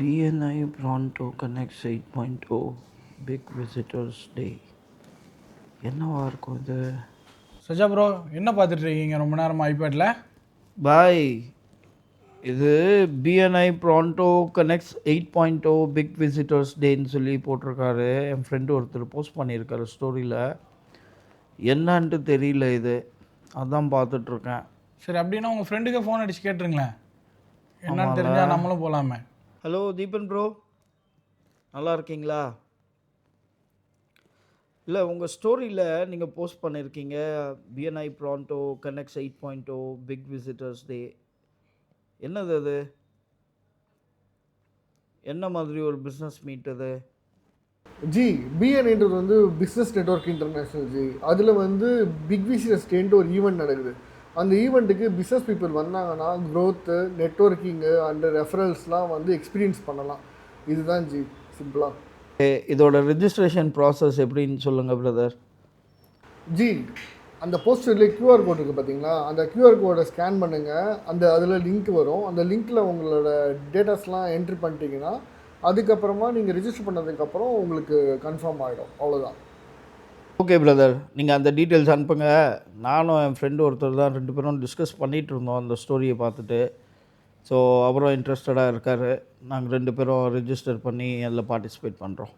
BNI Pronto Connects 8.0 Big Visitors Day. என்னவா இருக்கும் இது? சஜா ப்ரோ என்ன பார்த்துட்டு இருக்கீங்க ரொம்ப நேரமாக ஐபேடில்? பாய், இது BNI Pronto Connects 8.0 Big Visitors Dayன்னு சொல்லி போட்டிருக்காரு. என் ஃப்ரெண்டு ஒருத்தர் போஸ்ட் பண்ணியிருக்காரு ஸ்டோரியில். என்னன்ட்டு தெரியல இது, அதான் பார்த்துட்ருக்கேன். சரி, அப்படின்னா உங்கள் ஃப்ரெண்டுக்கே ஃபோன் அடிச்சு கேட்டுருங்களேன், என்னன்னு ஆமால. தெரிஞ்சால் நம்மளும் போகலாமே. ஹலோ தீபன் ப்ரோ, நல்லா இருக்கீங்களா? இல்லை, உங்கள் ஸ்டோரியில் நீங்கள் போஸ்ட் பண்ணியிருக்கீங்க BNI Pronto Connects 8.0 big visitors day. என்னது அது? என்ன மாதிரி ஒரு பிஸ்னஸ் மீட் அது? ஜி, பிஎன்ஐன்றது வந்து பிஸ்னஸ் நெட்வொர்க் இன்டர்நேஷ்னல் ஜி. அதில் வந்து பிக் விசிட்டர்ஸ் டேன்ட்டு ஒரு ஈவெண்ட் நடக்குது. அந்த ஈவெண்ட்டுக்கு பிஸ்னஸ் பீப்புள் வந்தாங்கன்னா க்ரோத்து, நெட்வொர்க்கிங்கு அண்ட் ரெஃபரல்ஸ்லாம் வந்து எக்ஸ்பீரியன்ஸ் பண்ணலாம். இதுதான் ஜி, சிம்பிளாக. இதோட ரெஜிஸ்ட்ரேஷன் ப்ராசஸ் எப்படின்னு சொல்லுங்கள் பிரதர். ஜி, அந்த போஸ்டர்லேயே QR கோட் இருக்குது பார்த்தீங்களா? அந்த QR கோடை ஸ்கேன் பண்ணுங்கள். அதில் லிங்க் வரும். அந்த லிங்க்கில் உங்களோட டேட்டாஸ்லாம் என்ட்ரி பண்ணிட்டீங்கன்னா அதுக்கப்புறமா நீங்கள் ரிஜிஸ்டர் பண்ணதுக்கப்புறம் உங்களுக்கு கன்ஃபார்ம் ஆகிடும். அவ்வளோதான். ஓகே பிரதர், நீங்கள் அந்த டீட்டெயில்ஸ் அனுப்புங்க. நானும் என் ஃப்ரெண்டு ஒருத்தர் தான் 2 பேரும் டிஸ்கஸ் பண்ணிகிட்டு இருந்தோம் அந்த ஸ்டோரியை பார்த்துட்டு. ஸோ அவரும் இன்ட்ரெஸ்டடாக இருக்கார். நாங்கள் 2 பேரும் ரிஜிஸ்டர் பண்ணி அதில் பார்ட்டிசிபேட் பண்ணுறோம்.